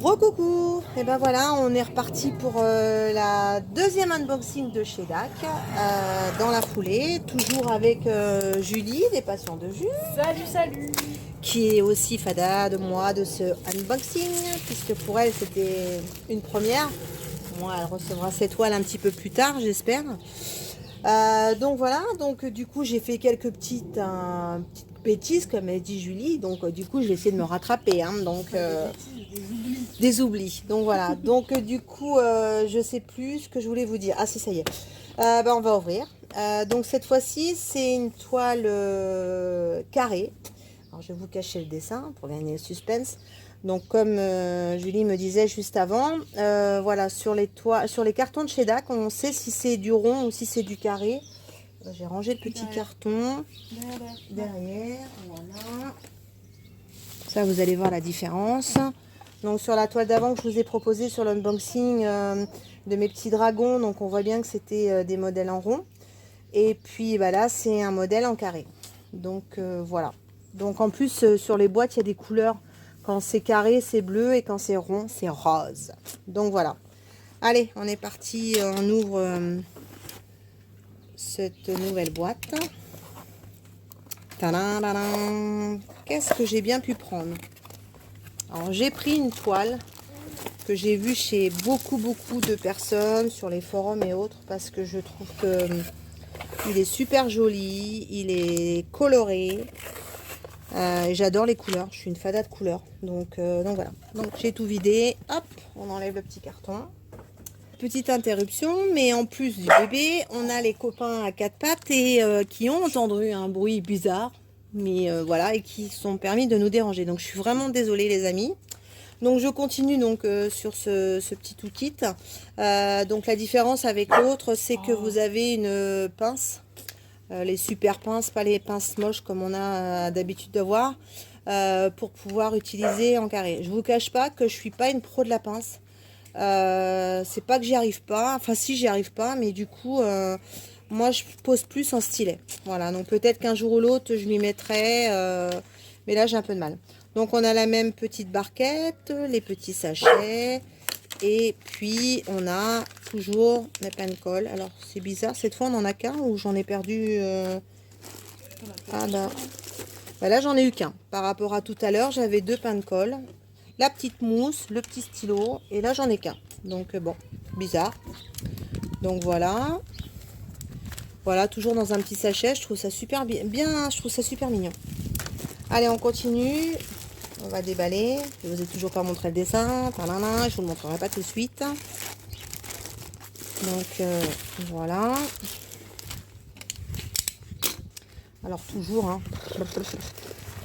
Recoucou. Et ben voilà, on est reparti pour la deuxième unboxing de chez DAC, dans la foulée, toujours avec Julie, des patients de Jules. Salut, salut. Qui est aussi fada de moi de ce unboxing, puisque pour elle c'était une première. Moi, elle recevra ses toiles un petit peu plus tard, j'espère. Donc voilà, donc du coup j'ai fait quelques petites bêtises, comme elle dit Julie, donc du coup je vais essayer de me rattraper, hein, donc des oublis. Donc voilà, donc du coup je sais plus ce que je voulais vous dire. Ah si, ça y est. On va ouvrir. Donc cette fois-ci c'est une toile carrée. Alors je vais vous cacher le dessin pour gagner le suspense. Donc comme Julie me disait juste avant, voilà, sur les cartons de chez DAC, on sait si c'est du rond ou si c'est du carré. J'ai rangé le petit carton derrière. Voilà. Ça, vous allez voir la différence. Donc sur la toile d'avant que je vous ai proposé sur l'unboxing de mes petits dragons, donc on voit bien que c'était des modèles en rond. Et puis bah là, c'est un modèle en carré. Donc voilà. Donc en plus, sur les boîtes, il y a des couleurs. Quand c'est carré, c'est bleu, et quand c'est rond, c'est rose. Donc voilà. Allez, on est parti. On ouvre cette nouvelle boîte. Tadam. Qu'est-ce que j'ai bien pu prendre? Alors j'ai pris une toile que j'ai vue chez beaucoup de personnes sur les forums et autres, parce que je trouve que il est super joli, il est coloré. J'adore les couleurs, je suis une fada de couleurs, donc voilà. Donc j'ai tout vidé, hop, on enlève le petit carton. Petite interruption, mais en plus du bébé, on a les copains à quatre pattes et qui ont entendu un bruit bizarre, mais voilà, et qui sont permis de nous déranger. Donc je suis vraiment désolée les amis. Donc je continue donc sur ce petit toolkit. Donc la différence avec l'autre, c'est que vous avez une pince. Les super pinces, pas les pinces moches comme on a d'habitude de voir, pour pouvoir utiliser en carré. Je vous cache pas que je suis pas une pro de la pince. C'est pas que j'y arrive pas, enfin si j'y arrive pas, mais du coup moi je pose plus en stylet. Voilà, donc peut-être qu'un jour ou l'autre je m'y mettrai, mais là j'ai un peu de mal. Donc on a la même petite barquette, les petits sachets. Et puis on a toujours mes pen colle. Alors c'est bizarre, cette fois on en a qu'un ou j'en ai perdu ah bah là j'en ai eu qu'un. Par rapport à tout à l'heure, j'avais deux pen colle, la petite mousse, le petit stylo, et là j'en ai qu'un. Donc bon, bizarre. Donc voilà. Voilà, toujours dans un petit sachet, je trouve ça super bien, je trouve ça super mignon. Allez, on continue. On va déballer. Je vous ai toujours pas montré le dessin. Je vous le montrerai pas tout de suite. Donc voilà. Alors toujours, hein,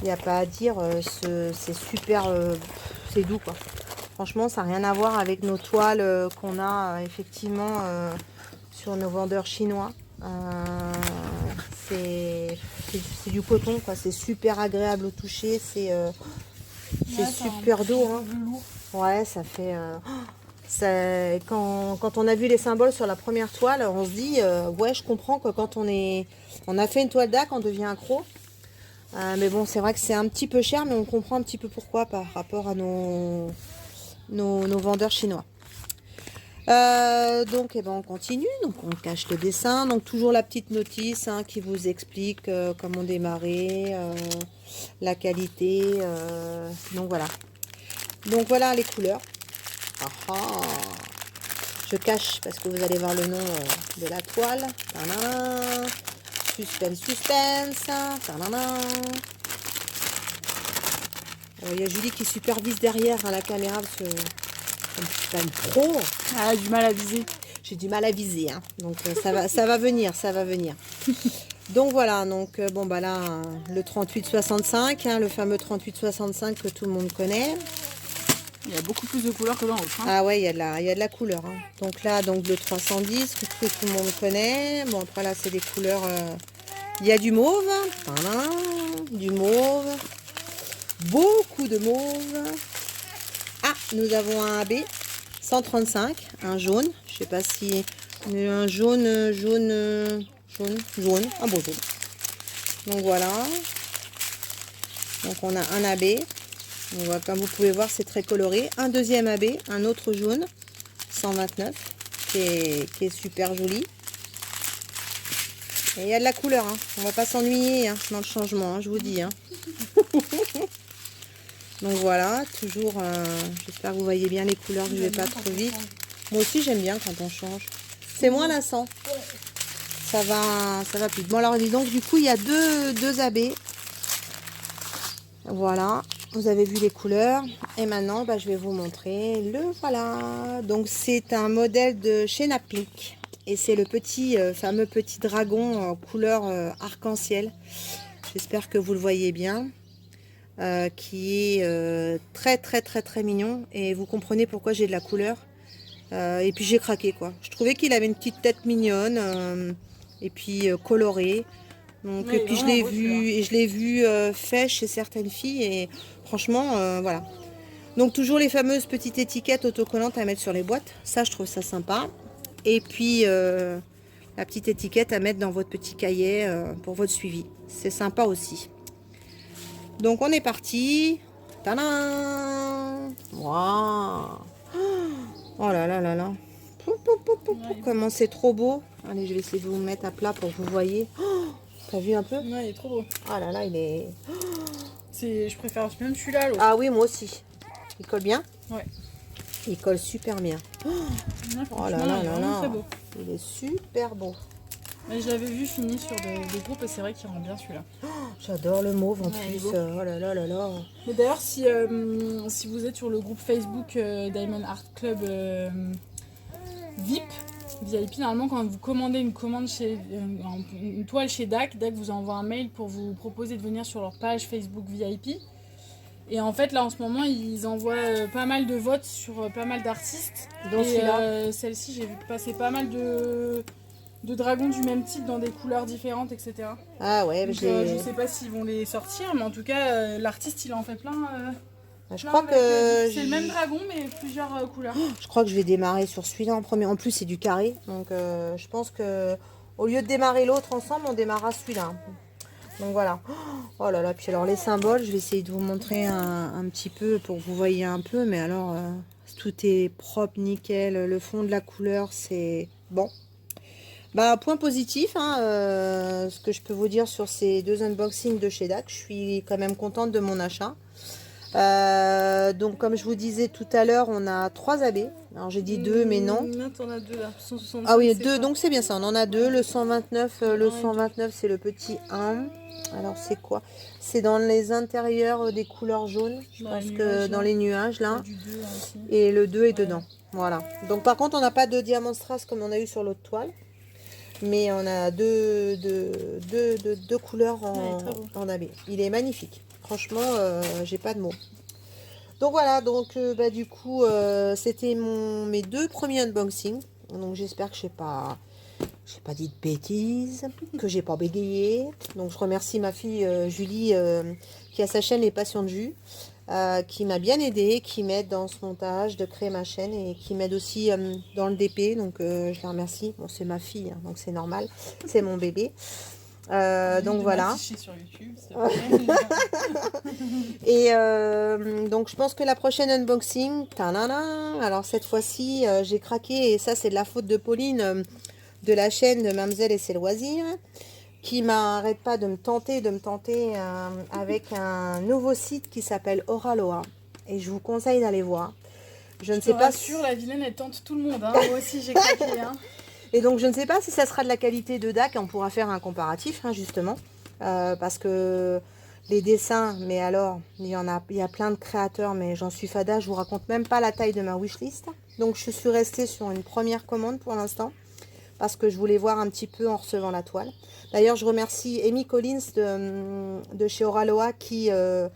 il n'y a pas à dire, c'est super, c'est doux quoi. Franchement, ça n'a rien à voir avec nos toiles qu'on a effectivement sur nos vendeurs chinois. C'est du coton quoi. C'est super agréable au toucher. C'est super doux. Hein. Ouais, ça fait. Quand on a vu les symboles sur la première toile, on se dit ouais, je comprends que quand on a fait une toile DAC, on devient accro. Mais bon, c'est vrai que c'est un petit peu cher, mais on comprend un petit peu pourquoi par rapport à nos vendeurs chinois. Donc eh ben, on continue, donc on cache le dessin, donc toujours la petite notice hein, qui vous explique comment démarrer, la qualité, donc voilà les couleurs. Ah, ah. Je cache parce que vous allez voir le nom de la toile. Tadam. Suspense, suspense. Il y a Julie qui supervise derrière à la caméra parce que je ne suis pas une pro. Ah, du mal à viser. J'ai du mal à viser, hein. Donc ça va venir, ça va venir. Donc voilà, donc bon bah là le 3865, hein, le fameux 3865 que tout le monde connaît. Il y a beaucoup plus de couleurs que dans l'autre. Hein. Ah ouais, il y a de la couleur. Hein. Donc là, donc le 310 que tout le monde connaît. Bon après là, c'est des couleurs. Il y a du mauve, voilà, du mauve, beaucoup de mauve. Ah, nous avons un AB 135, un jaune. Je sais pas si un jaune, un beau jaune. Donc voilà. Donc on a un AB. Donc, voilà, comme vous pouvez voir, c'est très coloré. Un deuxième AB, un autre jaune, 129, qui est super joli. Et il y a de la couleur, hein. On va pas s'ennuyer hein, dans le changement, hein, je vous dis. Hein. Donc voilà, toujours, j'espère que vous voyez bien les couleurs, que je vais pas trop vite. Moi aussi j'aime bien quand on change. C'est moins lassant. Ça va plus. Bon alors dis donc, du coup il y a deux AB. Voilà, vous avez vu les couleurs. Et maintenant, bah, je vais vous montrer le voilà. Donc c'est un modèle de chez Naplik. Et c'est le petit, fameux petit dragon couleur arc-en-ciel. J'espère que vous le voyez bien. Qui est très mignon. Et vous comprenez pourquoi j'ai de la couleur. Et puis j'ai craqué quoi. Je trouvais qu'il avait une petite tête mignonne. Et puis colorée. Donc, oui, et puis je l'ai vu fait chez certaines filles. Et franchement, voilà. Donc toujours les fameuses petites étiquettes autocollantes à mettre sur les boîtes. Ça, je trouve ça sympa. Et puis la petite étiquette à mettre dans votre petit cahier pour votre suivi. C'est sympa aussi. Donc on est parti. Tadam! Waouh! Oh là là là là. Comment c'est trop beau. Allez, je vais essayer de vous mettre à plat pour que vous voyez. Oh, t'as vu un peu? Ouais, il est trop beau. Ah là là, il est... Je préfère même celui-là. Ah oui, moi aussi. Il colle bien? Ouais. Il colle super bien. Oh là là là là. Très beau. Il est super beau. Mais je l'avais vu fini sur des groupes et c'est vrai qu'il rend bien celui-là. J'adore le mauve en plus. Oh là là là là. Mais d'ailleurs, si vous êtes sur le groupe Facebook Diamond Art Club VIP, normalement, quand vous commandez une commande une toile chez DAC vous envoie un mail pour vous proposer de venir sur leur page Facebook VIP. Et en fait, là, en ce moment, ils envoient pas mal de votes sur pas mal d'artistes. Donc celle-ci, j'ai vu passer pas mal de dragons du même type dans des couleurs différentes, etc. Ah ouais, donc, je sais pas s'ils vont les sortir, mais en tout cas, l'artiste, il en fait plein. Je crois que c'est le même dragon, mais plusieurs couleurs. Je crois que je vais démarrer sur celui-là en premier. En plus, c'est du carré. Donc, je pense que au lieu de démarrer l'autre ensemble, on démarrera celui-là. Donc, voilà. Oh là là. Puis alors, les symboles, je vais essayer de vous montrer un petit peu pour que vous voyez un peu. Mais alors, tout est propre, nickel. Le fond de la couleur, c'est bon. Bah, point positif, hein, ce que je peux vous dire sur ces deux unboxings de chez DAC. Je suis quand même contente de mon achat. Donc comme je vous disais tout à l'heure, on a 3 AB. Alors j'ai dit 2 mais non. Non, t'en as 2 là. 165, ah oui, 2, donc c'est bien ça, on en a 2. Le 129, le 129 c'est le petit 1. Alors c'est quoi? C'est dans les intérieurs des couleurs jaunes. Je pense que dans les nuages là. Et le 2 est dedans. Voilà. Donc par contre on n'a pas de diamant strass comme on a eu sur l'autre toile. Mais on a deux couleurs en AB. Il est magnifique. Franchement, j'ai pas de mots. Donc voilà, donc bah, du coup, c'était mes 2 premiers unboxings. Donc j'espère que j'ai pas dit de bêtises, que j'ai pas bégayé. Donc je remercie ma fille Julie qui a sa chaîne Les Passions de Jus, qui m'a bien aidé, qui m'aide dans ce montage, de créer ma chaîne et qui m'aide aussi dans le DP. Donc je la remercie. Bon, c'est ma fille, hein, donc c'est normal, c'est mon bébé. Donc voilà. Sur YouTube, et donc je pense que la prochaine unboxing, alors cette fois-ci j'ai craqué et ça c'est de la faute de Pauline de la chaîne de Mamzelle et ses loisirs qui m'arrête pas de me tenter avec un nouveau site qui s'appelle Oraloa et je vous conseille d'aller voir. Je ne sais pas sûr, la vilaine elle tente tout le monde, hein. Moi aussi j'ai craqué, hein. Et donc je ne sais pas si ça sera de la qualité de DAC, on pourra faire un comparatif hein, justement, parce que les dessins, mais alors il y a plein de créateurs, mais j'en suis fada, je vous raconte même pas la taille de ma wishlist. Donc je suis restée sur une première commande pour l'instant, parce que je voulais voir un petit peu en recevant la toile. D'ailleurs je remercie Amy Collins de chez Oraloa qui a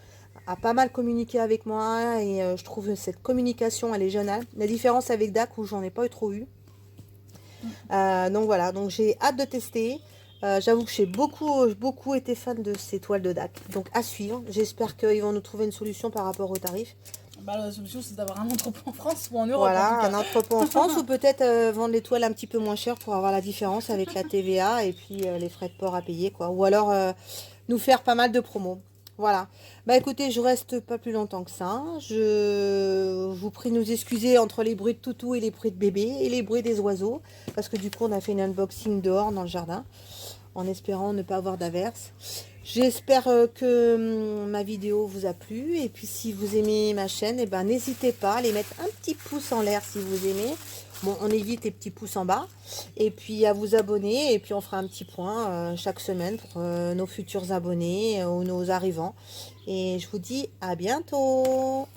pas mal communiqué avec moi, et je trouve que cette communication elle est géniale. La différence avec DAC où j'en ai pas trop eu. Donc voilà, donc j'ai hâte de tester. J'avoue que j'ai beaucoup été fan de ces toiles de DAC. Donc à suivre. J'espère qu'ils vont nous trouver une solution par rapport au tarif. Bah, la solution c'est d'avoir un entrepôt en France ou en Europe. Voilà, un entrepôt en France ou peut-être vendre les toiles un petit peu moins cher pour avoir la différence avec la TVA et puis les frais de port à payer quoi. Ou alors nous faire pas mal de promos. Voilà. Bah écoutez, je reste pas plus longtemps que ça. Je vous prie de nous excuser entre les bruits de toutou et les bruits de bébé et les bruits des oiseaux. Parce que du coup, on a fait une unboxing dehors dans le jardin, en espérant ne pas avoir d'averse. J'espère que ma vidéo vous a plu. Et puis si vous aimez ma chaîne, eh ben, n'hésitez pas à aller mettre un petit pouce en l'air si vous aimez. Bon, on évite les petits pouces en bas. Et puis à vous abonner. Et puis on fera un petit point chaque semaine pour nos futurs abonnés ou nos arrivants. Et je vous dis à bientôt.